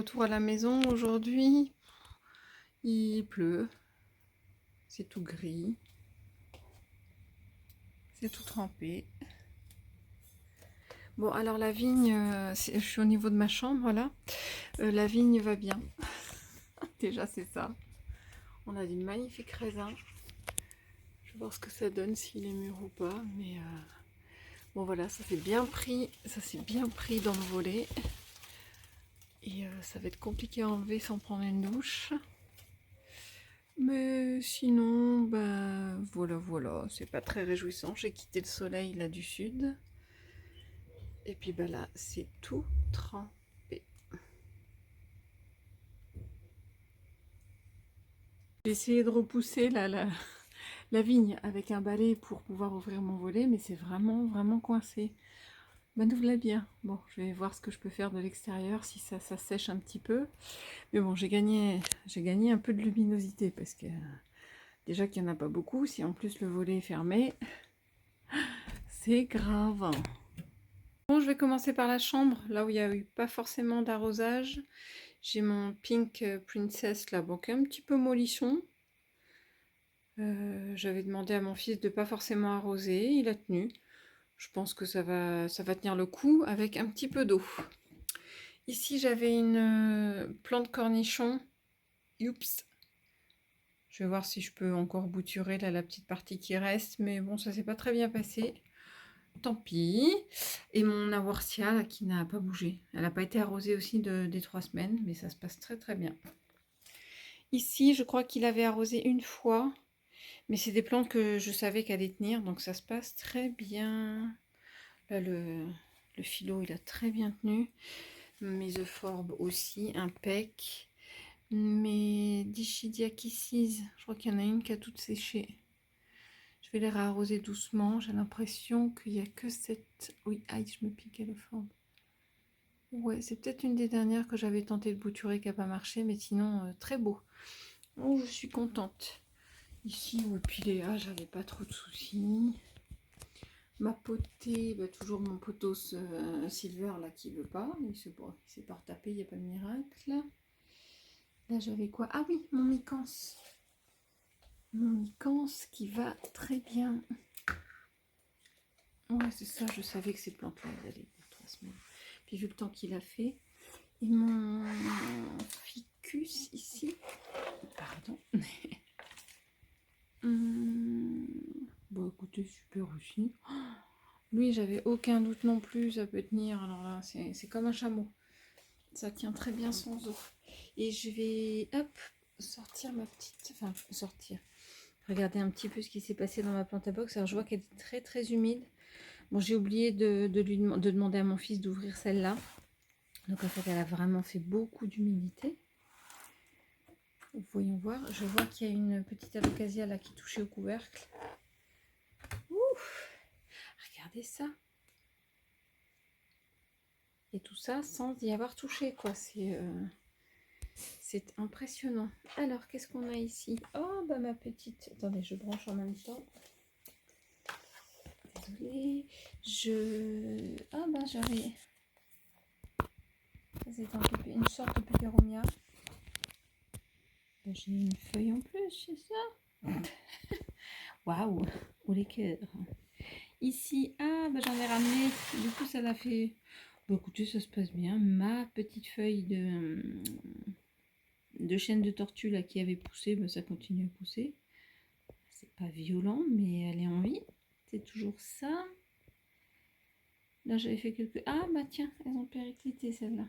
retour à la maison aujourd'hui. Il pleut. C'est tout gris. C'est tout trempé. Bon, alors la vigne, je suis au niveau de ma chambre là. La vigne va bien. Déjà, c'est ça. On a des magnifiques raisins. Je vais voir ce que ça donne, s'il est mûr ou pas. Mais bon, voilà, ça s'est bien pris. Ça s'est bien pris dans le volet. Et ça va être compliqué à enlever sans prendre une douche. Mais sinon, ben voilà, c'est pas très réjouissant. J'ai quitté le soleil là du sud. Et puis ben là, c'est tout trempé. J'ai essayé de repousser la vigne avec un balai pour pouvoir ouvrir mon volet, mais c'est vraiment coincé. Ben ouvre-la bien. Bon, je vais voir ce que je peux faire de l'extérieur, si ça sèche un petit peu. Mais bon, j'ai gagné un peu de luminosité parce que déjà qu'il n'y en a pas beaucoup. Si en plus le volet est fermé, c'est grave. Bon, je vais commencer par la chambre, là où il n'y a eu pas forcément d'arrosage. J'ai mon Pink Princess là, bon, qui est un petit peu mollisson. J'avais demandé à mon fils de pas forcément arroser, il a tenu. Je pense que ça va tenir le coup avec un petit peu d'eau. Ici, j'avais une plante cornichon. Oups. Je vais voir si je peux encore bouturer là, la petite partie qui reste, mais bon, ça s'est pas très bien passé. Tant pis. Et mon awarsia là, qui n'a pas bougé. Elle n'a pas été arrosée aussi des 3 semaines, mais ça se passe très bien. Ici, je crois qu'il avait arrosé une fois, mais c'est des plantes que je savais qu'elle allait tenir, donc ça se passe très bien. Là, le philo, il a très bien tenu. Mes euphorbes aussi, impec. Mes Dischidiacices, je crois qu'il y en a une qui a toutes séché. Je vais les réarroser doucement. J'ai l'impression qu'il n'y a que cette... Oui, aïe, je me piquais le forme. Ouais, c'est peut-être une des dernières que j'avais tenté de bouturer qui n'a pas marché, mais sinon, très beau. Oh, je suis contente. Ici, où puis Léa, j'avais pas trop de soucis. Ma potée, bah, toujours mon potos silver là qui veut pas. Il s'est pas retapé, il n'y a pas de miracle. Là, j'avais quoi? Ah oui, mon mycance. Mon mycance qui va très bien. Ouais, c'est ça, je savais que ces plantes-là, elles allaient pour 3 semaines. Puis vu le temps qu'il a fait. Et mon ficus ici. Pardon. Bon, écoutez, super aussi. Lui, j'avais aucun doute non plus, ça peut tenir. Alors là, c'est comme un chameau. Ça tient très bien sans eau. Et je vais, hop, sortir ma petite... Enfin, sortir. Regardez un petit peu ce qui s'est passé dans ma plante à box. Alors, je vois qu'elle est très humide. Bon, j'ai oublié de demander à mon fils d'ouvrir celle-là. Donc, en fait, elle a vraiment fait beaucoup d'humidité. Voyons voir. Je vois qu'il y a une petite alocasia là qui touchait au couvercle. Ouf! Regardez ça. Et tout ça sans y avoir touché, quoi. C'est impressionnant. Alors, qu'est-ce qu'on a ici? Oh, bah ma petite... Attendez, je branche en même temps. Désolée. Ah, bah j'avais... C'est une sorte de peperomia. J'ai une feuille en plus, c'est ça? Waouh! Ou les cœurs. Ici, ah, bah j'en ai ramené. Du coup, ça l'a fait... Bah écoutez, ça se passe bien. Ma petite feuille de chaîne de tortue là qui avait poussé, bah, ça continue à pousser. C'est pas violent, mais elle est en vie. C'est toujours ça. Là, j'avais fait quelques... Ah, bah tiens, elles ont périclité, celles-là.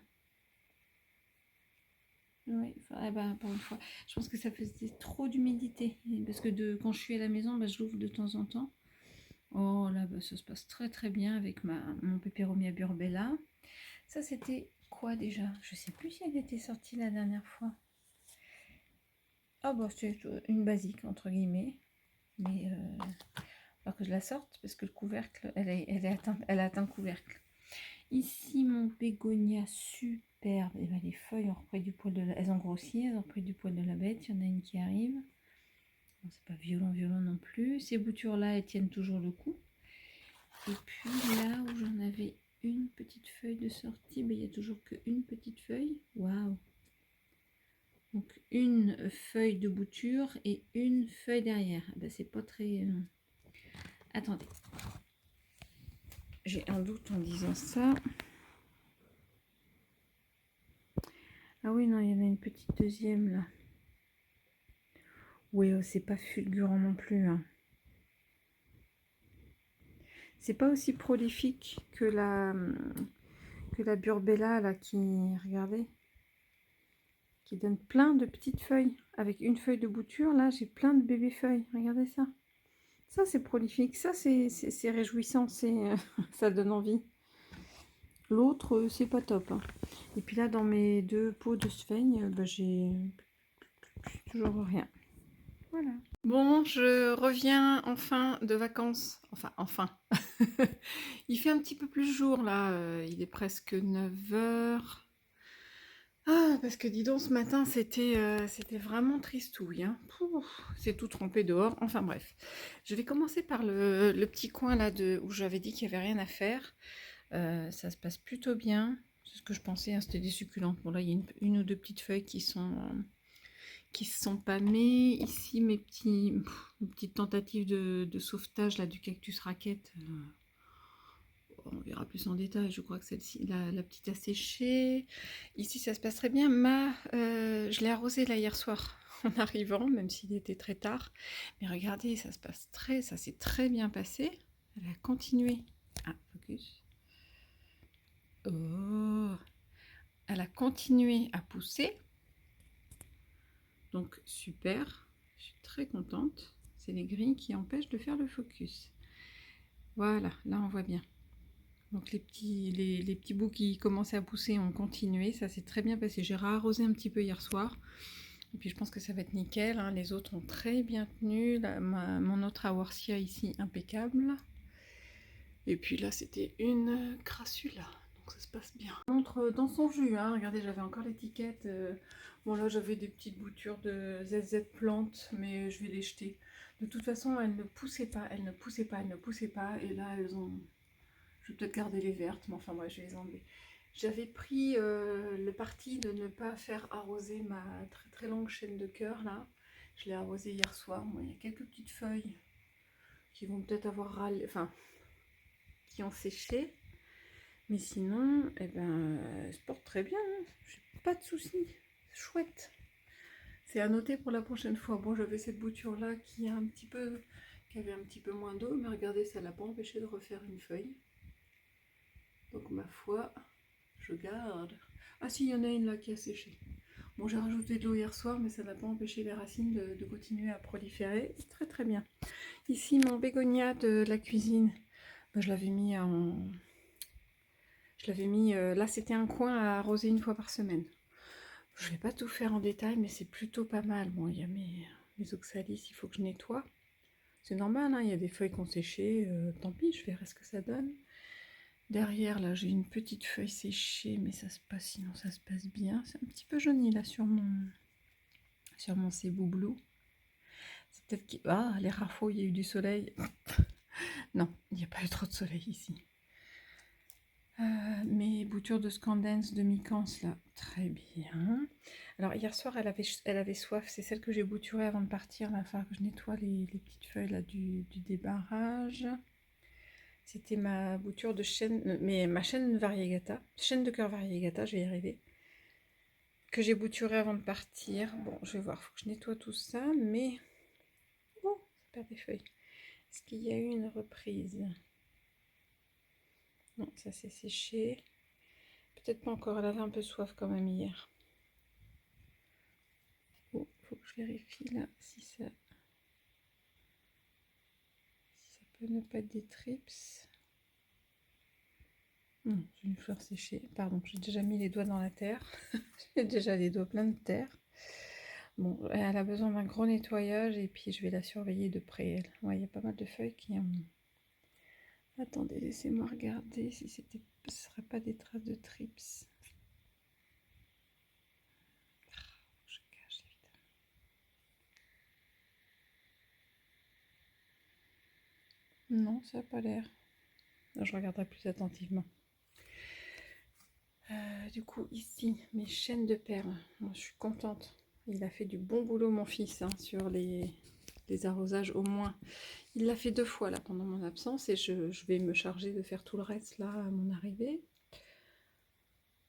Oui, enfin, bah, pour une fois. Je pense que ça faisait trop d'humidité. Parce que quand je suis à la maison, bah, je l'ouvre de temps en temps. Oh là, bah, ça se passe très bien avec mon Peperomia burbella. Ça, c'était quoi déjà? Je sais plus si elle était sortie la dernière fois. Ah, bah, c'est une basique, entre guillemets. Mais alors que je la sorte, parce que le couvercle, elle a atteint le couvercle. Ici, mon bégonia superbe. Et ben, les feuilles ont repris du poil elles ont grossi, elles ont repris du poil de la bête. Il y en a une qui arrive. Bon, c'est pas violent non plus. Ces boutures-là, elles tiennent toujours le coup. Et puis là où j'en avais une petite feuille de sortie. Mais il n'y a toujours qu'une petite feuille. Waouh! Donc une feuille de bouture et une feuille derrière. Ben, c'est pas très... Attendez. J'ai un doute en disant ça. Ah oui, non, il y en a une petite deuxième là. Oui, c'est pas fulgurant non plus. Hein. C'est pas aussi prolifique que la Burbella là qui, regardez, qui donne plein de petites feuilles. Avec une feuille de bouture, là j'ai plein de bébés feuilles. Regardez ça. Ça c'est prolifique, ça c'est réjouissant, ça donne envie. L'autre c'est pas top. Hein. Et puis là dans mes deux pots de sphaigne, bah, j'ai toujours rien. Voilà. Bon, je reviens enfin de vacances. Enfin. Il fait un petit peu plus jour là, il est presque 9 heures. Ah, parce que dis donc, ce matin, c'était vraiment tristouille. Hein. C'est tout trempé dehors. Enfin bref. Je vais commencer par le petit coin là où j'avais dit qu'il n'y avait rien à faire. Ça se passe plutôt bien. C'est ce que je pensais, hein, c'était des succulentes. Bon là, il y a une ou deux petites feuilles qui se sont pâmées. Ici, mes petites tentatives de sauvetage là, du cactus raquette. On verra plus en détail, je crois que celle-ci, la petite a séché. Ici, ça se passe très bien. Je l'ai arrosée là hier soir en arrivant, même s'il était très tard. Mais regardez, ça s'est très bien passé. Elle a continué. Ah, focus. Oh, elle a continué à pousser. Donc, super. Je suis très contente. C'est les grilles qui empêchent de faire le focus. Voilà, là, on voit bien. Donc les petits bouts qui commençaient à pousser ont continué, ça s'est très bien passé. J'ai arrosé un petit peu hier soir, et puis je pense que ça va être nickel. Hein. Les autres ont très bien tenu. Mon autre Awarsia ici, impeccable. Et puis là, c'était une crassula, donc ça se passe bien. Montre dans son jus, hein. Regardez, j'avais encore l'étiquette. Bon là, j'avais des petites boutures de ZZ plantes, mais je vais les jeter. De toute façon, elles ne poussaient pas, elles ne poussaient pas, elles ne poussaient pas, et là, elles ont... Je vais peut-être garder les vertes, mais enfin bref, je vais les enlever. J'avais pris le parti de ne pas faire arroser ma très très longue chaîne de cœur là. Je l'ai arrosée hier soir. Bon, il y a quelques petites feuilles qui vont peut-être avoir râlé, enfin, qui ont séché. Mais sinon, eh ben, elle se porte très bien. Hein. J'ai pas de soucis. Chouette. C'est à noter pour la prochaine fois. Bon, j'avais cette bouture là qui avait un petit peu moins d'eau, mais regardez, ça l'a pas empêché de refaire une feuille. Donc ma foi, je garde. Ah si, il y en a une là qui a séché. Bon, j'ai rajouté de l'eau hier soir, mais ça n'a pas empêché les racines de continuer à proliférer. Très très bien. Ici, mon bégonia de la cuisine, ben, je l'avais mis en... là, c'était un coin à arroser une fois par semaine. Je vais pas tout faire en détail, mais c'est plutôt pas mal. Bon, il y a mes oxalis, il faut que je nettoie. C'est normal, hein, il y a des feuilles qui ont séché. Tant pis, je verrai ce que ça donne. Derrière, là, j'ai une petite feuille séchée, mais sinon ça se passe bien. C'est un petit peu jauni, là, sur mon Cebu Blue. C'est peut-être qu'il... Ah, les rafaux, il y a eu du soleil. Non, il n'y a pas eu trop de soleil ici. Mes boutures de Scandence de Mycans, là, très bien. Alors, hier soir, elle avait soif. C'est celle que j'ai bouturée avant de partir. Il va falloir que je nettoie les petites feuilles, là, du débarrage. C'était ma bouture de chêne, mais ma chaîne variegata, chaîne de cœur variegata, je vais y arriver, que j'ai bouturée avant de partir. Bon, je vais voir, faut que je nettoie tout ça, mais... Oh, ça perd des feuilles. Est-ce qu'il y a eu une reprise? Non, ça s'est séché. Peut-être pas encore, elle avait un peu soif quand même hier. Oh, faut que je vérifie là si ça peut ne pas être des trips. J'ai une fleur séchée. Pardon, j'ai déjà mis les doigts dans la terre. J'ai déjà les doigts pleins de terre. Bon, elle a besoin d'un gros nettoyage et puis je vais la surveiller de près. Elle. Ouais, il y a pas mal de feuilles qui ont... Attendez, laissez-moi regarder si ce ne serait pas des traces de trips. Je cache évidemment. Non, ça n'a pas l'air. Je regarderai plus attentivement. Du coup, ici, mes chaînes de perles. Moi, je suis contente. Il a fait du bon boulot, mon fils, hein, sur les arrosages au moins. Il l'a fait 2 fois là pendant mon absence et je vais me charger de faire tout le reste là à mon arrivée.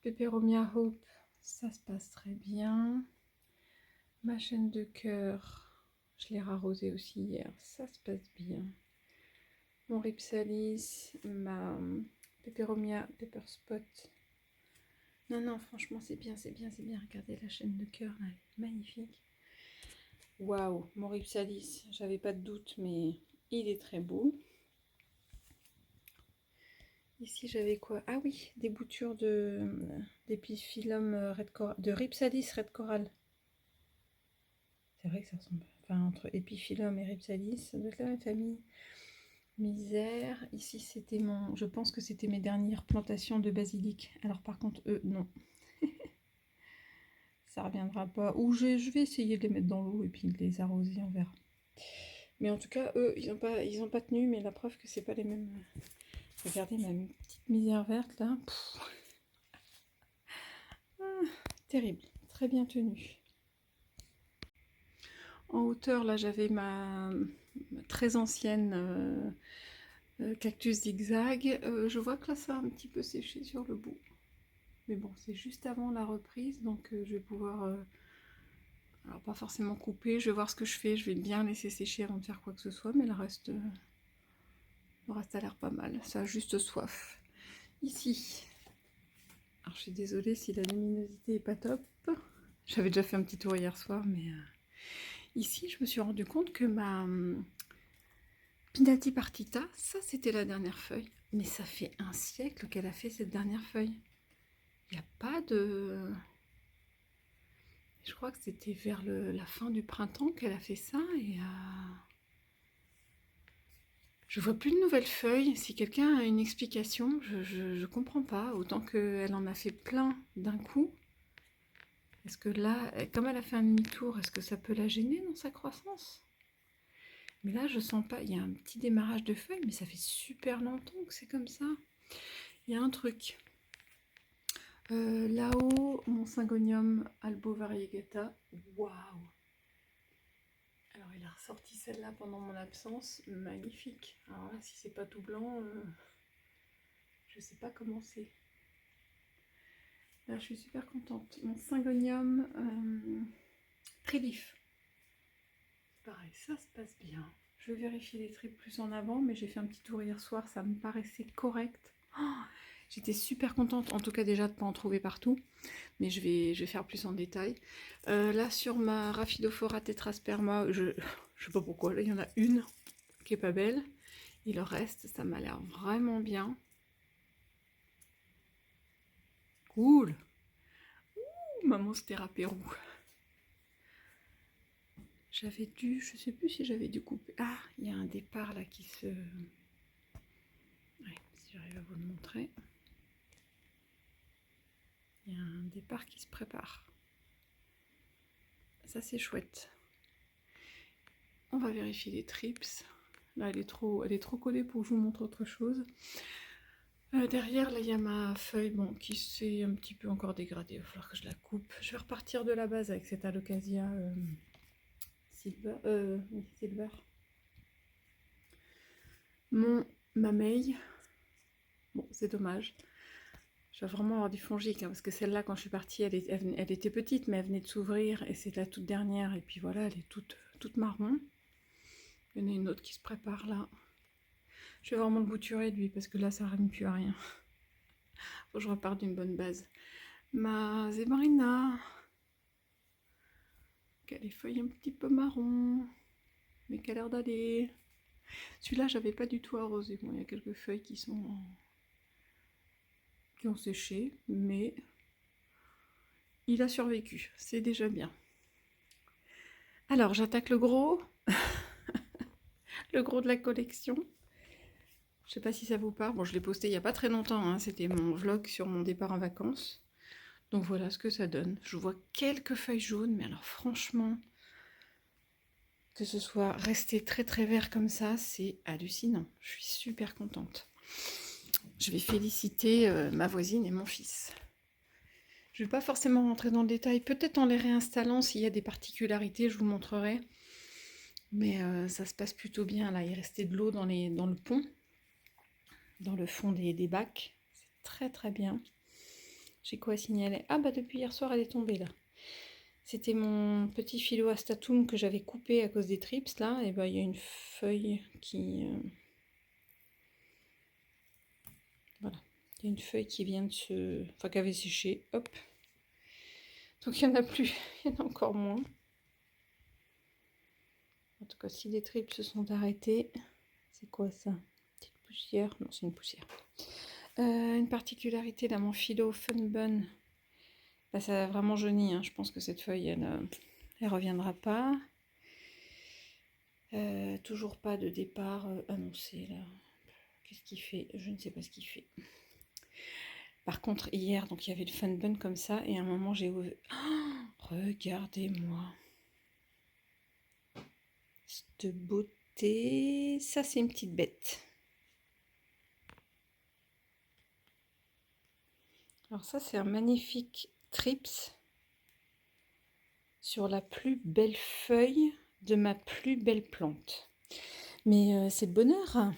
Peperomia Hope, ça se passe très bien. Ma chaîne de cœur, je l'ai arrosée aussi hier, ça se passe bien. Mon Ripsalis, ma Peperomia Pepper Spot. Non, non, franchement, c'est bien, c'est bien, c'est bien. Regardez la chaîne de cœur, là, elle est magnifique. Waouh, mon Ripsalis, j'avais pas de doute, mais il est très beau. Ici, j'avais quoi? Ah oui, des boutures d'Epiphyllum Red Coral, de Ripsalis Red Coral. C'est vrai que ça ressemble. Enfin, entre Epiphyllum et Ripsalis, ça doit être la même famille. Misère. Ici, c'était mon. Je pense que c'était mes dernières plantations de basilic. Alors, par contre, eux, non. Ça reviendra pas. Ou je vais essayer de les mettre dans l'eau et puis de les arroser, on verra. Mais en tout cas, eux, ils ont pas tenu, mais la preuve que c'est pas les mêmes. Regardez ma petite misère verte là. Ah, terrible. Très bien tenue. En hauteur, là, j'avais ma très ancienne cactus zigzag. Je vois que là, ça a un petit peu séché sur le bout. Mais bon, c'est juste avant la reprise, donc je vais pouvoir... alors, pas forcément couper, je vais voir ce que je fais. Je vais bien laisser sécher avant de faire quoi que ce soit, mais le reste a l'air pas mal. Ça a juste soif. Ici, alors je suis désolée si la luminosité est pas top. J'avais déjà fait un petit tour hier soir, mais... Ici, je me suis rendu compte que ma Pinati Partita, ça c'était la dernière feuille. Mais ça fait un siècle qu'elle a fait cette dernière feuille. Il n'y a pas de... Je crois que c'était vers la fin du printemps qu'elle a fait ça. Et je vois plus de nouvelles feuilles. Si quelqu'un a une explication, je comprends pas. Autant qu'elle en a fait plein d'un coup. Est-ce que là, comme elle a fait un demi-tour, est-ce que ça peut la gêner dans sa croissance? Mais là, je sens pas. Il y a un petit démarrage de feuilles, mais ça fait super longtemps que c'est comme ça. Il y a un truc. Là-haut, mon Syngonium Albo Variegata. Waouh! Alors, il a ressorti celle-là pendant mon absence. Magnifique. Alors là, si c'est pas tout blanc, je sais pas comment c'est. Là, je suis super contente. Mon Syngonium Trilif. Pareil, ça se passe bien. Je vais vérifier les tripes plus en avant, mais j'ai fait un petit tour hier soir, ça me paraissait correct. Oh, j'étais super contente, en tout cas déjà de ne pas en trouver partout, mais je vais faire plus en détail. Là, sur ma Rhaphidophora tetrasperma, je sais pas pourquoi, là il y en a une qui est pas belle, et le reste, ça m'a l'air vraiment bien. Cool! Ouh, ma Monstera Pérou. J'avais dû, je sais plus si j'avais dû couper. Ah, il y a un départ là qui se... Ouais, si j'arrive à vous le montrer. Il y a un départ qui se prépare. Ça c'est chouette. On va vérifier les trips. Là elle est trop collée pour que je vous montre autre chose. Derrière là il y a ma feuille qui s'est un petit peu encore dégradée. Il va falloir que je la coupe. Je vais repartir de la base avec cette Alocasia Silver. Mon Mamei. Bon c'est dommage. Je vais vraiment avoir du fongique, hein, parce que celle-là, quand je suis partie, elle était petite, mais elle venait de s'ouvrir, et c'est la toute dernière, et puis voilà, elle est toute marron. Il y en a une autre qui se prépare là. Je vais vraiment le bouturer, lui, parce que là, ça ne rame plus à rien. Faut que je reparte d'une bonne base. Ma Zébarina, qui a les feuilles un petit peu marron, mais qui a l'air d'aller. Celui-là, j'avais pas du tout arrosé. Bon, il y a quelques feuilles qui ont séché, mais il a survécu, c'est déjà bien. Alors, j'attaque le gros, le gros de la collection. Je sais pas si ça vous parle. Bon, je l'ai posté il n'y a pas très longtemps, hein. C'était mon vlog sur mon départ en vacances. Donc voilà ce que ça donne. Je vois quelques feuilles jaunes, mais alors franchement, que ce soit resté très très vert comme ça, c'est hallucinant. Je suis super contente. Je vais féliciter ma voisine et mon fils. Je vais pas forcément rentrer dans le détail. Peut-être en les réinstallant, s'il y a des particularités, je vous montrerai. Mais ça se passe plutôt bien là. Il restait de l'eau dans le pont, dans le fond des bacs. C'est très très bien. J'ai quoi à signaler? Ah bah depuis hier soir, elle est tombée là. C'était mon petit Phylloastatum que j'avais coupé à cause des trips là. Et bah il y a une feuille qui... voilà. Il y a une feuille qui vient de se... enfin qui avait séché. Hop. Donc il n'y en a plus. Il y en a encore moins. En tout cas, si les tripes se sont arrêtées, c'est quoi ça? Petite poussière? Non, c'est une poussière. Une particularité là, mon philo Funbun, bah, ça a vraiment jauni. Hein. Je pense que cette feuille, elle reviendra pas. Toujours pas de départ annoncé là. Qu'est-ce qu'il fait? Je ne sais pas ce qu'il fait. Par contre, hier, donc il y avait le Funbun comme ça, et à un moment j'ai ouvert. Oh, regardez-moi. Cette beauté. Ça, c'est une petite bête. Alors ça, c'est un magnifique Trips sur la plus belle feuille de ma plus belle plante. Mais c'est le bonheur.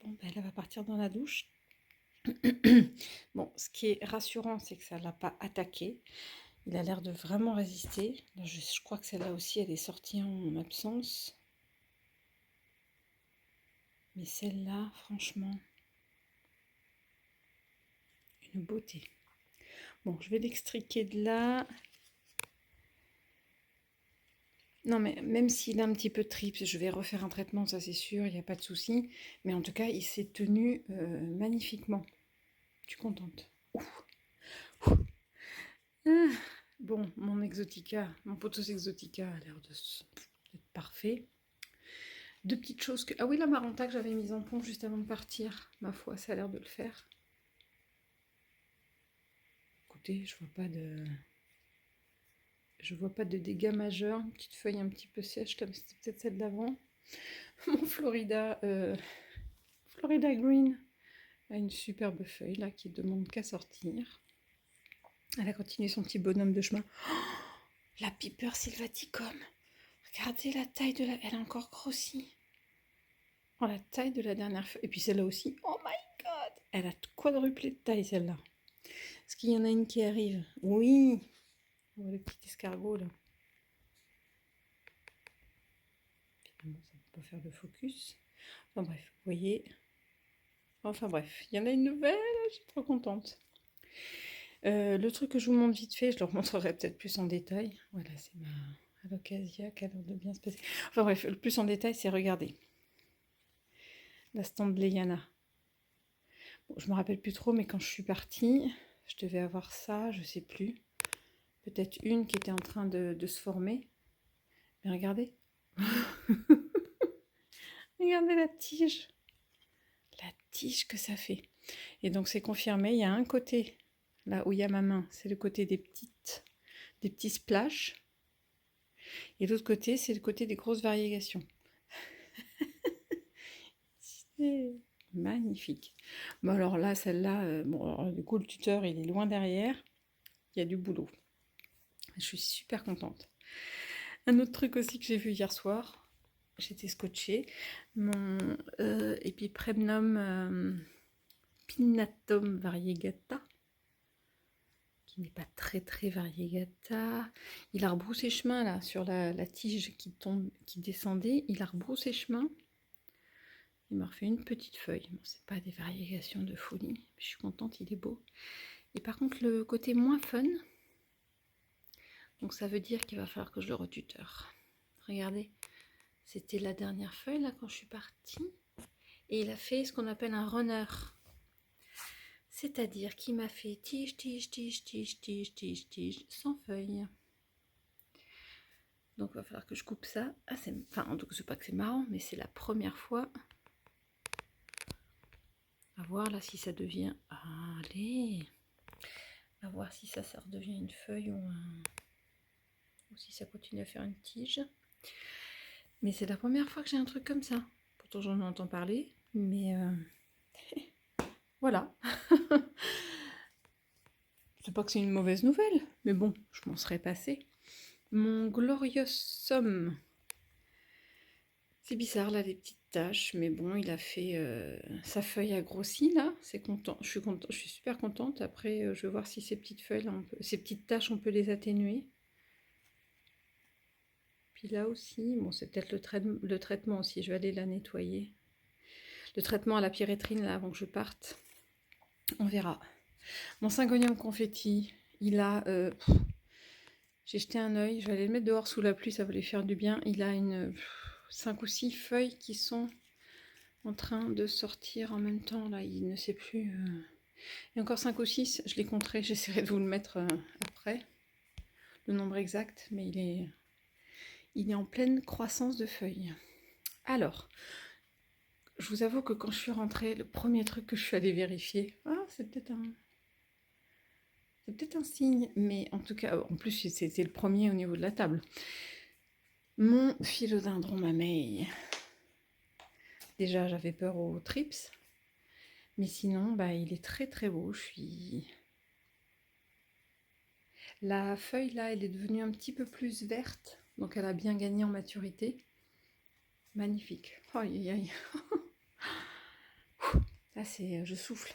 Bon, ben, elle va partir dans la douche. Bon, ce qui est rassurant, c'est que ça ne l'a pas attaqué. Il a l'air de vraiment résister. Je crois que celle-là aussi, elle est sortie en absence. Mais celle-là, franchement, une beauté. Bon, je vais l'extriquer de là. Non, mais même s'il a un petit peu de trips, je vais refaire un traitement, ça c'est sûr, il n'y a pas de souci. Mais en tout cas, il s'est tenu magnifiquement. Je suis contente. Ouf. Ouf. Ah, bon, mon Exotica, mon Pothos Exotica a l'air d'être parfait. Deux petites choses que... Ah oui, la Maranta que j'avais mise en pompe juste avant de partir. Ma foi, ça a l'air de le faire. Écoutez, je vois pas de dégâts majeurs. Une petite feuille un petit peu sèche, comme c'était peut-être celle d'avant. Mon Florida Green a une superbe feuille là qui demande qu'à sortir. Elle a continué son petit bonhomme de chemin. Oh, la Piper sylvaticum. Regardez la taille de la... Elle a encore grossi. Oh, la taille de la dernière feuille. Et puis celle-là aussi. Oh my god. Elle a quadruplé de taille celle-là. Est-ce qu'il y en a une qui arrive? Oui. On voit le petit escargot là. Évidemment, ça ne peut pas faire de focus. Enfin bref, vous voyez. Enfin bref, il y en a une nouvelle. Je suis trop contente. Le truc que je vous montre vite fait, je le remontrerai peut-être plus en détail. Voilà, c'est ma Alocasia qui a l'air de bien se passer. Enfin bref, le plus en détail, c'est regarder. La Standleyana. Bon, je me rappelle plus trop, mais quand je suis partie, je devais avoir ça, je sais plus. Peut-être une qui était en train de se former. Mais regardez. Regardez la tige. La tige que ça fait. Et donc c'est confirmé, il y a un côté, là où il y a ma main, c'est le côté des petits splashes. Et l'autre côté, c'est le côté des grosses variégations. C'est magnifique. Bon alors là, celle-là, bon alors, du coup le tuteur il est loin derrière. Il y a du boulot. Je suis super contente. Un autre truc aussi que j'ai vu hier soir, j'étais scotchée, mon Epipremnum pinnatum variegata, qui n'est pas très très variegata. Il a rebroussé chemin là sur la tige qui descendait, il a rebroussé chemin. Il m'a refait une petite feuille. Bon, c'est pas des variégations de folie, je suis contente, il est beau. Et par contre, le côté moins fun, donc ça veut dire qu'il va falloir que je le retuteur. Regardez, c'était la dernière feuille là quand je suis partie. Et il a fait ce qu'on appelle un runner. C'est-à-dire qu'il m'a fait tige, tige, tige, tige, tige, tige, tige, sans feuilles. Donc il va falloir que je coupe ça. Ah, enfin, en tout cas, c'est pas que c'est marrant, mais c'est la première fois. À voir là si ça devient... Allez. À voir si ça redevient une feuille ou si ça continue à faire une tige. Mais c'est la première fois que j'ai un truc comme ça. Pourtant j'en entends parler, mais Voilà. C'est pas que c'est une mauvaise nouvelle, mais bon, je m'en serais passée. Mon Gloriosum. C'est bizarre là, les petites taches, mais bon, il a fait sa feuille a grossi là, c'est content. Je suis super contente. Après, je vais voir si ces petites feuilles là, ces petites taches, on peut les atténuer. Puis là aussi, bon, c'est peut-être le traitement aussi. Je vais aller la nettoyer. Le traitement à la pyrétrine là avant que je parte. On verra. Mon syngonium confetti, il a. J'ai jeté un œil. Je vais aller le mettre dehors sous la pluie, ça va lui faire du bien. Il a 5 ou 6 feuilles qui sont en train de sortir en même temps. Là, il ne sait plus. Il y a encore 5 ou 6. Je les compterai. J'essaierai de vous le mettre après. Le nombre exact. Mais il est en pleine croissance de feuilles. Alors, je vous avoue que quand je suis rentrée, le premier truc que je suis allée vérifier, c'est peut-être un signe, mais en tout cas, en plus, c'était le premier au niveau de la table. Mon philodendron mamey. Déjà, j'avais peur aux trips, mais sinon, bah, il est très très beau. La feuille là, elle est devenue un petit peu plus verte, donc elle a bien gagné en maturité. Magnifique. Aïe aïe aïe. Là, je souffle.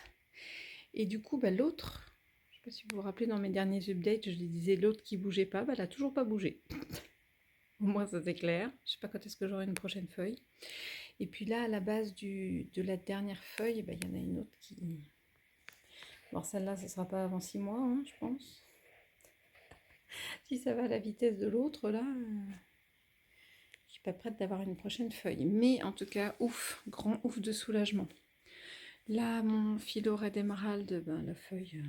Et du coup, bah, l'autre, je ne sais pas si vous vous rappelez, dans mes derniers updates, je disais l'autre qui bougeait pas, bah, elle a toujours pas bougé. Au moins, ça c'est clair. Je sais pas quand est-ce que j'aurai une prochaine feuille. Et puis là, à la base de la dernière feuille, bah, il y en a une autre qui... Alors celle-là, ce ne sera pas avant 6 mois, hein, je pense. Si ça va à la vitesse de l'autre, là, je suis pas prête d'avoir une prochaine feuille. Mais en tout cas, ouf, grand ouf de soulagement. Là, mon philo Red Emerald, ben, la feuille...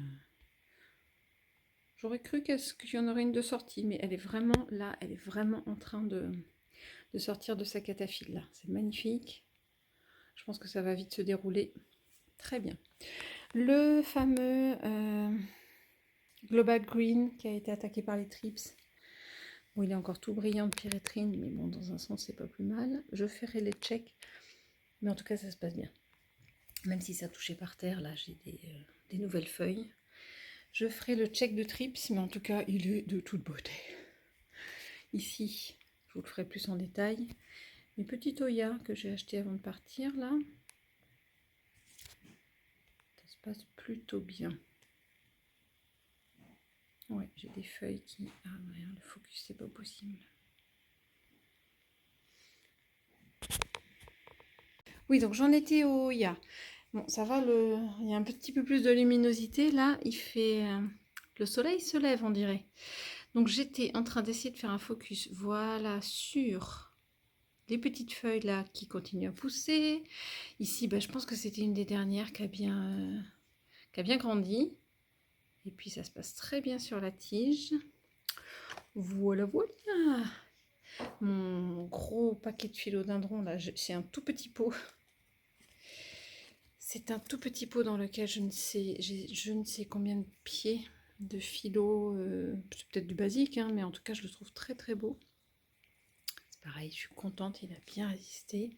J'aurais cru qu'il y en aurait une de sortie, mais elle est vraiment là, elle est vraiment en train de sortir de sa cataphylle là. C'est magnifique. Je pense que ça va vite se dérouler. Très bien. Le fameux Global Green qui a été attaqué par les trips. Bon, il est encore tout brillant de pyrétrine, mais bon, dans un sens, c'est pas plus mal. Je ferai les checks, mais en tout cas, ça se passe bien. Même si ça touchait par terre, là, j'ai des nouvelles feuilles. Je ferai le check de trips, mais en tout cas, il est de toute beauté. Ici, je vous le ferai plus en détail. Mes petits Oya que j'ai acheté avant de partir, là, ça se passe plutôt bien. Ouais, j'ai des feuilles qui... Ah ouais, le focus, c'est pas possible. Oui, donc j'en étais au Oya. Bon, ça va, il y a un petit peu plus de luminosité. Là, il fait... le soleil se lève, on dirait. Donc j'étais en train d'essayer de faire un focus, voilà, sur les petites feuilles là qui continuent à pousser. Ici, bah, je pense que c'était une des dernières qui a bien grandi. Et puis ça se passe très bien sur la tige. Voilà, voilà. Mon gros paquet de philodendron là, c'est un tout petit pot. C'est un tout petit pot dans lequel je ne sais combien de pieds de philo. C'est peut-être du basique, hein, mais en tout cas, je le trouve très très beau. C'est pareil, je suis contente, il a bien résisté.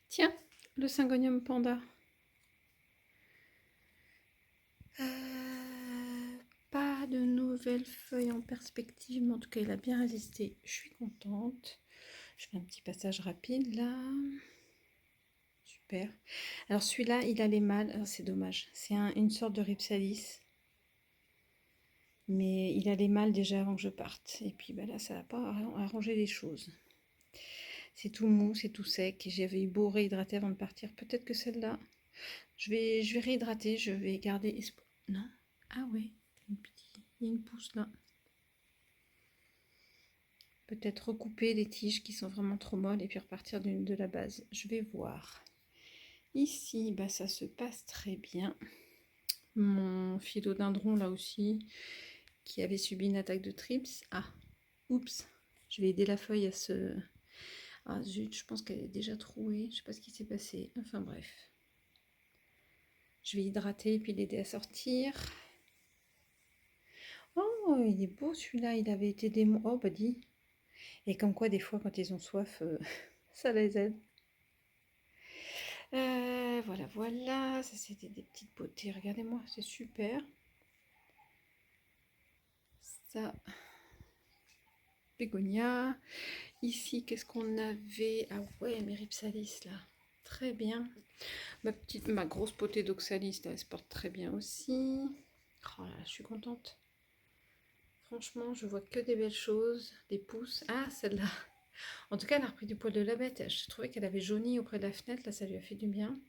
Tiens, le Syngonium panda. Pas de nouvelles feuilles en perspective, mais en tout cas, il a bien résisté. Je suis contente. Je fais un petit passage rapide là. Super. Alors celui-là, il a les mâles. C'est dommage. C'est une sorte de Rhipsalis. Mais il a les mâles déjà avant que je parte. Et puis bah là, ça n'a pas arrangé les choses. C'est tout mou, c'est tout sec. J'avais eu beau réhydrater avant de partir. Peut-être que celle-là, je vais réhydrater. Je vais garder espoir. Non. Ah ouais, il y a une pousse là. Peut-être recouper les tiges qui sont vraiment trop molles et puis repartir de la base. Je vais voir. Ici, bah, ça se passe très bien. Mon philodendron là aussi, qui avait subi une attaque de trips. Ah, oups, je vais aider la feuille à se... Ah zut, je pense qu'elle est déjà trouée. Je sais pas ce qui s'est passé. Enfin bref. Je vais hydrater et puis l'aider à sortir. Oh, il est beau celui-là. Il avait été démon... Oh, bah dis. Et comme quoi, des fois, quand ils ont soif, ça les aide. Voilà, voilà. Ça, c'était des petites beautés. Regardez-moi, c'est super. Ça, bégonia. Ici, qu'est-ce qu'on avait? Ah ouais, mes Ripsalis, là. Très bien. Ma grosse potée d'oxalis, là, elle se porte très bien aussi. Oh là, je suis contente. Franchement, je vois que des belles choses. Des pousses. Ah, celle-là. En tout cas, elle a repris du poil de la bête. Je trouvais qu'elle avait jauni auprès de la fenêtre. Là, ça lui a fait du bien.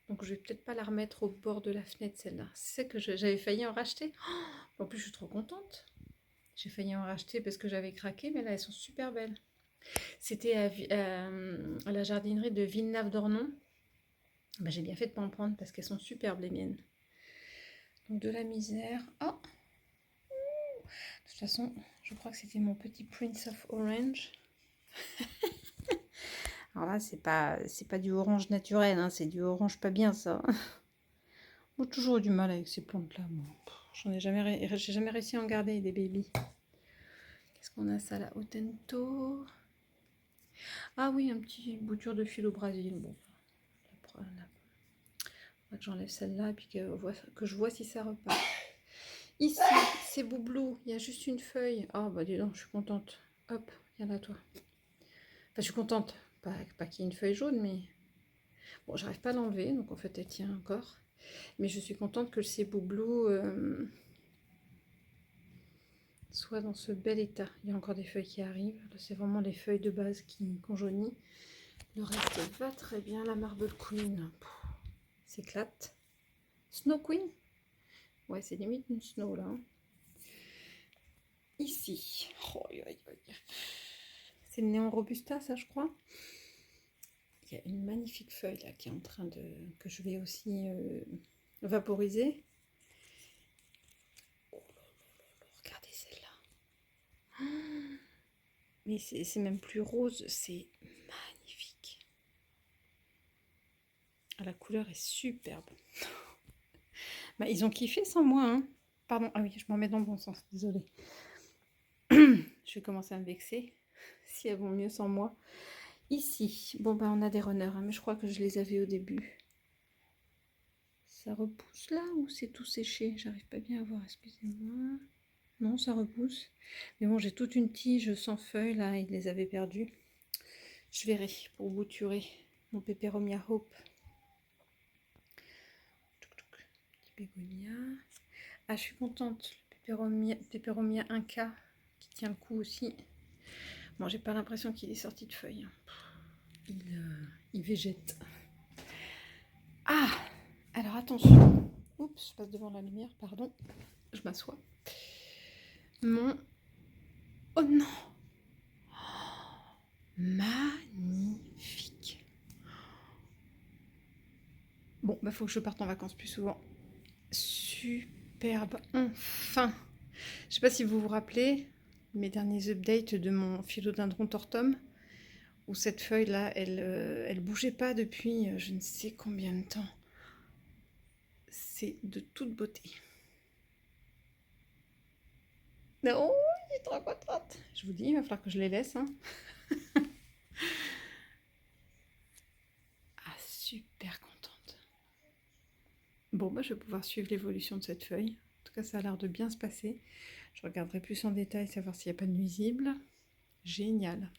Donc, je vais peut-être pas la remettre au bord de la fenêtre, celle-là. C'est que j'avais failli en racheter. Oh, en plus, je suis trop contente. J'ai failli en racheter parce que j'avais craqué, mais là, elles sont super belles. C'était à la jardinerie de Villeneuve-d'Ornon. Bah, j'ai bien fait de ne pas en prendre parce qu'elles sont superbes, les miennes. Donc, de la misère. Oh! De toute façon, je crois que c'était mon petit Prince of Orange. Alors là, c'est pas du orange naturel, hein, c'est du orange pas bien, ça. J'ai toujours eu du mal avec ces plantes-là, moi. J'ai jamais réussi à en garder des babies. Qu'est-ce qu'on a ça là? Otento. Ah oui, un petit bouture de fil au Brésil. Bon, faudra que j'enlève celle-là et puis que je vois si ça repart. Ici, c'est Boublou. Il y a juste une feuille. Oh bah dis donc, je suis contente. Hop, viens là toi. Enfin, je suis contente. Pas qu'il y ait une feuille jaune, mais bon, j'arrive pas à l'enlever, donc en fait elle tient encore. Mais je suis contente que le Céboublou soit dans ce bel état. Il y a encore des feuilles qui arrivent. Là, c'est vraiment les feuilles de base qui jaunissent. Le reste va très bien. La Marble Queen s'éclate. Snow Queen. Ouais, c'est limite une snow là. Ici. Oh, c'est le Néon Robusta, ça, je crois. Il y a une magnifique feuille là qui est en train de. Que je vais aussi vaporiser. Oh là là, regardez celle-là. Mais c'est même plus rose, c'est magnifique. Ah, la couleur est superbe. Bah, ils ont kiffé sans moi, hein. Pardon, ah oui, je m'en mets dans le bon sens, désolée. Je vais commencer à me vexer si elles vont mieux sans moi. Ici, bon bah on a des runners, hein, mais je crois que je les avais au début. Ça repousse là ou c'est tout séché? J'arrive pas bien à voir, excusez-moi. Non, ça repousse. Mais bon, j'ai toute une tige sans feuilles là, ils les avaient perdues. Je verrai pour bouturer mon Peperomia Hope. Petit bégonia. Ah, je suis contente. Le Peperomia Inca qui tient le coup aussi. Bon, j'ai pas l'impression qu'il est sorti de feuilles. Il végète. Ah! Alors attention. Oups, je passe devant la lumière, pardon. Je m'assois. Mon... Oh non! Magnifique. Bon, bah faut que je parte en vacances plus souvent. Superbe, enfin. Je sais pas si vous vous rappelez mes derniers updates de mon philodendron tortum, où cette feuille là, elle bougeait pas depuis je ne sais combien de temps. C'est de toute beauté. Non, je suis trop contente. Je vous dis, il va falloir que je les laisse. Hein. Ah, super contente. Bon, bah, je vais pouvoir suivre l'évolution de cette feuille. En tout cas, ça a l'air de bien se passer. Je regarderai plus en détail, savoir s'il n'y a pas de nuisibles. Génial.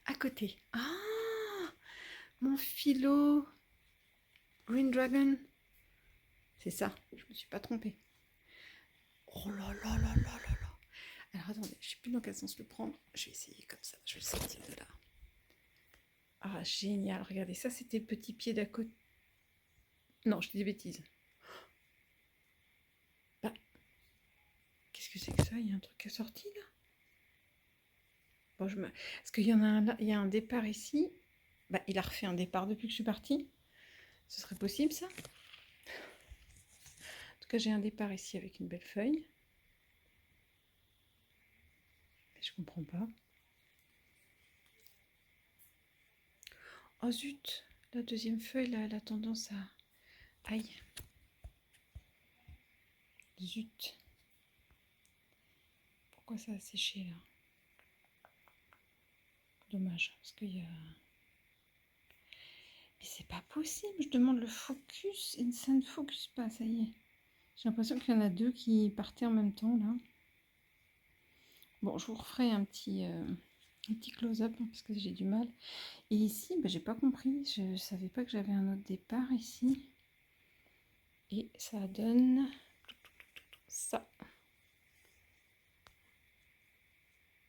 À côté. Ah, mon philo Green Dragon. C'est ça, je me suis pas trompée. Oh là là là là là là. Alors attendez, je sais plus dans quel sens le prendre. Je vais essayer comme ça, je vais le sortir de là. Ah, génial, regardez, ça c'était le petit pied d'à côté. Non, je dis des bêtises. Bah, qu'est-ce que c'est que ça? Il y a un truc qui est sorti là? Bon, parce qu'il y en a un là, il y a un départ ici. Bah, il a refait un départ depuis que je suis partie. Ce serait possible ça? En tout cas, j'ai un départ ici avec une belle feuille. Mais je comprends pas. Oh zut, la deuxième feuille là, elle a tendance à... Aïe. Zut. Pourquoi ça a séché là? Dommage, parce qu'il y a... Mais c'est pas possible, je demande le focus et ça ne focus pas, ça y est. J'ai l'impression qu'il y en a deux qui partaient en même temps, là. Bon, je vous referai un petit close-up, hein, parce que j'ai du mal. Et ici, bah, j'ai pas compris, je savais pas que j'avais un autre départ ici. Et ça donne ça.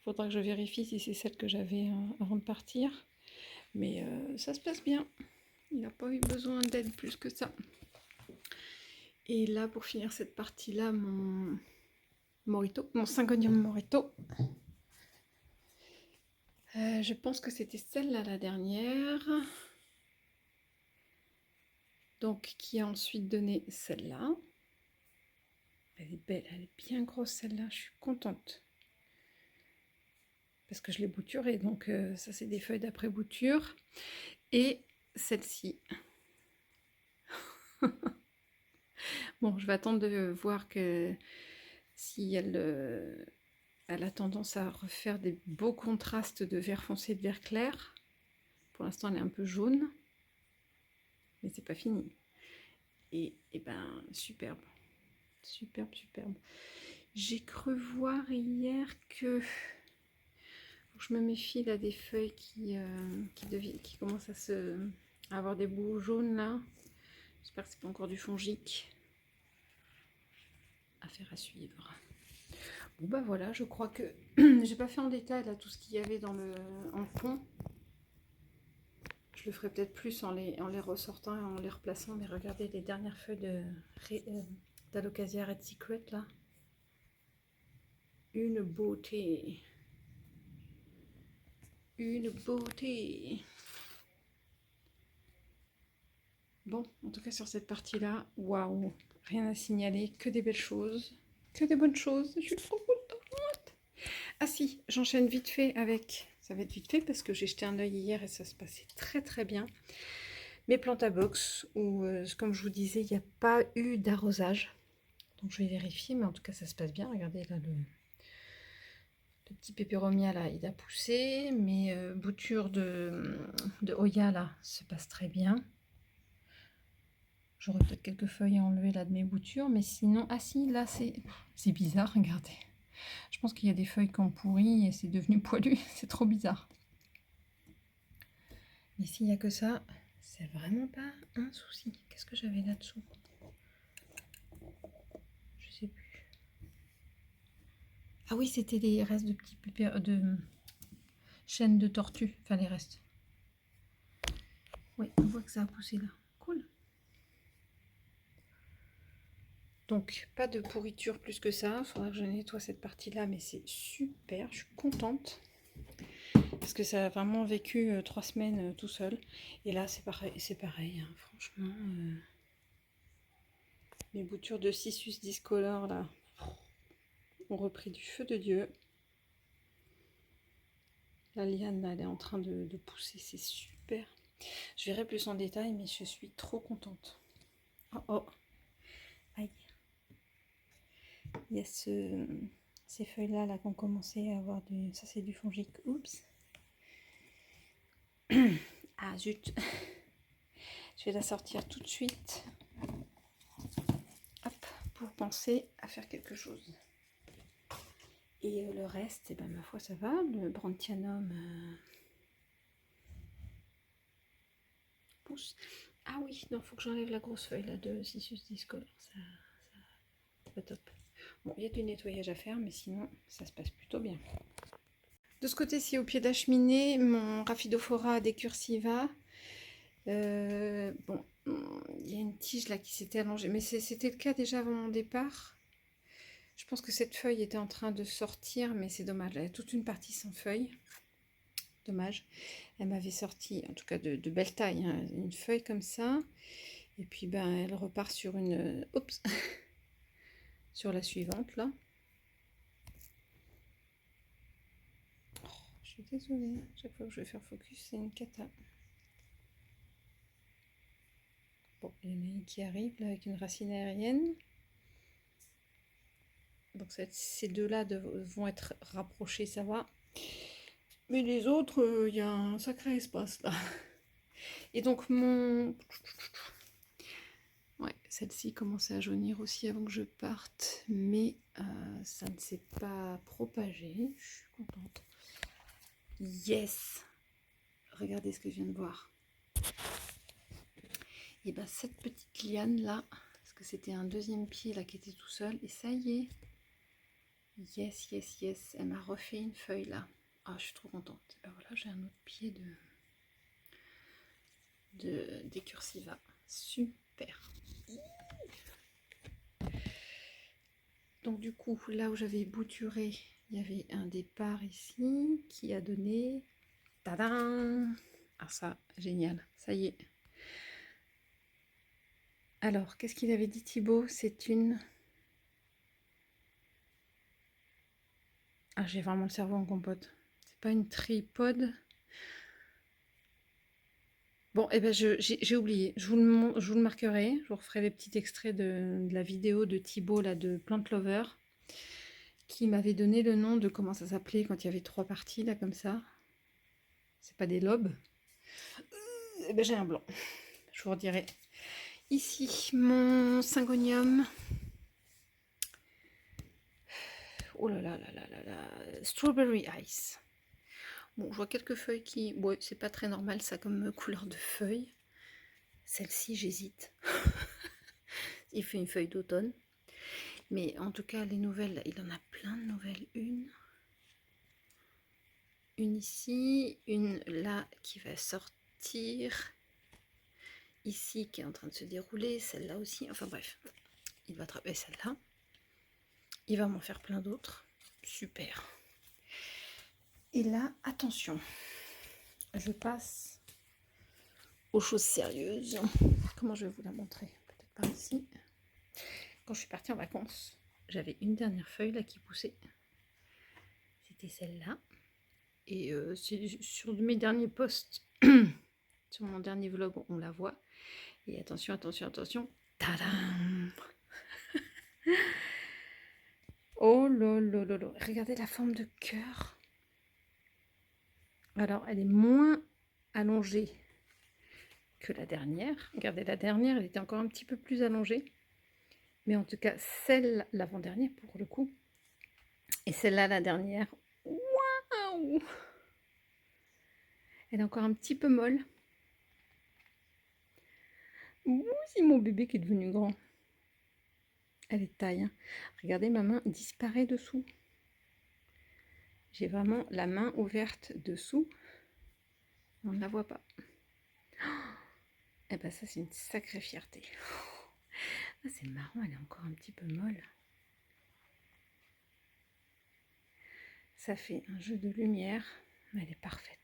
Faudra que je vérifie si c'est celle que j'avais avant de partir. Mais ça se passe bien. Il n'a pas eu besoin d'aide plus que ça. Et là, pour finir cette partie-là, mon Morito, mon Syngonium Morito. Je pense que c'était celle-là la dernière. Donc, qui a ensuite donné celle-là. Elle est belle, elle est bien grosse celle-là, je suis contente. Parce que je l'ai bouturée, donc ça c'est des feuilles d'après bouture. Et celle-ci. Bon, je vais attendre de voir que si elle, elle a tendance à refaire des beaux contrastes de vert foncé et de vert clair. Pour l'instant, elle est un peu jaune, mais c'est pas fini. Et ben, superbe, superbe, superbe. J'ai cru voir hier que je me méfie là des feuilles qui commencent à avoir des bouts jaunes là. J'espère que c'est pas encore du fongique. Affaire à suivre. Bon bah voilà, je crois que j'ai pas fait en détail là tout ce qu'il y avait en fond. Je le ferai peut-être plus en les ressortant et en les replaçant, mais regardez les dernières feuilles d'Alocasia Red Secret là. Une beauté. Une beauté. Bon, en tout cas sur cette partie-là, waouh, rien à signaler, que des belles choses, que des bonnes choses, je suis trop contente. Ah si, j'enchaîne vite fait avec, ça va être vite fait parce que j'ai jeté un œil hier et ça se passait très très bien. Mes plantes à box, où comme je vous disais, il n'y a pas eu d'arrosage. Donc je vais vérifier, mais en tout cas ça se passe bien. Regardez là, le petit pépéromia là, il a poussé. Mes boutures de Oya là, se passent très bien. J'aurais peut-être quelques feuilles à enlever là de mes boutures, mais sinon... Ah si, là c'est bizarre, regardez. Je pense qu'il y a des feuilles qui ont pourri et c'est devenu poilu, c'est trop bizarre. Mais s'il n'y a que ça, c'est vraiment pas un souci. Qu'est-ce que j'avais là-dessous? Je sais plus. Ah oui, c'était les restes de petits de chaînes de tortue, enfin les restes. Oui, on voit que ça a poussé là. Cool. Donc, pas de pourriture plus que ça. Il faudra que je nettoie cette partie-là, mais c'est super. Je suis contente. Parce que ça a vraiment vécu 3 semaines tout seul. Et là, c'est pareil hein, franchement. Les boutures de Cissus discolore, là, ont repris du feu de Dieu. La liane, là, elle est en train de pousser. C'est super. Je verrai plus en détail, mais je suis trop contente. Oh, oh. Aïe. Il y a ces feuilles-là là, qui ont commencé à avoir du... Ça, c'est du fongique. Oups. Ah, zut. Je vais la sortir tout de suite. Hop, pour penser à faire quelque chose. Et le reste, eh ben, ma foi, ça va. Le Brandtianum pousse. Ah oui, non, faut que j'enlève la grosse feuille là de Cissus discolore. Ça, c'est pas top. Bon, il y a du nettoyage à faire, mais sinon, ça se passe plutôt bien. De ce côté-ci, au pied de la cheminée, mon Rhaphidophora decursiva. Bon, il y a une tige là qui s'était allongée, mais c'était le cas déjà avant mon départ. Je pense que cette feuille était en train de sortir, mais c'est dommage. Elle a toute une partie sans feuille. Dommage. Elle m'avait sorti, en tout cas de belle taille, hein, une feuille comme ça. Et puis ben, elle repart sur une... Oups sur la suivante là. Oh, je suis désolée. Chaque fois que je vais faire focus, c'est une cata. Bon, il y en a une qui arrive là avec une racine aérienne. Donc ces deux-là vont être rapprochés, ça va. Mais les autres, il y a un sacré espace là. Et donc mon... Ouais, celle-ci commençait à jaunir aussi avant que je parte, mais ça ne s'est pas propagé. Je suis contente. Yes! Regardez ce que je viens de voir. Et bien cette petite liane là, parce que c'était un deuxième pied là qui était tout seul, et ça y est. Yes, yes, yes. Elle m'a refait une feuille là. Ah, je suis trop contente. Alors là, j'ai un autre pied d'écursiva. Super. Donc du coup, là où j'avais bouturé, il y avait un départ ici qui a donné... Tadam! Ah ça, génial. Ça y est. Alors, qu'est-ce qu'il avait dit Thibaut? C'est une... Ah, j'ai vraiment le cerveau en compote. C'est pas une tripode. Bon, eh ben j'ai oublié. Je vous le marquerai. Je vous referai des petits extraits de la vidéo de Thibaut, là, de Plant Lover, qui m'avait donné le nom de comment ça s'appelait quand il y avait 3 parties, là, comme ça. C'est pas des lobes. Eh ben, j'ai un blanc. Je vous redirai. Ici, mon syngonium. Oh là là là là là là. Strawberry Ice. Bon, je vois quelques feuilles qui... Ouais, c'est pas très normal, ça, comme couleur de feuille. Celle-ci, j'hésite. Il fait une feuille d'automne. Mais en tout cas, les nouvelles, il en a plein de nouvelles. Une ici, une là qui va sortir. Ici qui est en train de se dérouler, celle-là aussi. Enfin bref, il va attraper celle-là. Il va m'en faire plein d'autres. Super. Et là, attention, je passe aux choses sérieuses. Comment je vais vous la montrer? Peut-être par ici. Quand je suis partie en vacances, j'avais une dernière feuille là qui poussait. C'était celle-là. Et sur mes derniers posts, sur mon dernier vlog, on la voit. Et attention, attention, attention. Tadam! Oh là là là là. Regardez la forme de cœur. Alors, elle est moins allongée que la dernière. Regardez, la dernière, elle était encore un petit peu plus allongée. Mais en tout cas, celle, l'avant-dernière pour le coup, et celle-là, la dernière, waouh! Elle est encore un petit peu molle. Ouh, c'est mon bébé qui est devenu grand. Elle est taille. Hein. Regardez, ma main disparaît dessous. J'ai vraiment la main ouverte dessous. On ne la voit pas. Et ben ça, c'est une sacrée fierté. Ah, c'est marrant, elle est encore un petit peu molle. Ça fait un jeu de lumière, mais elle est parfaite.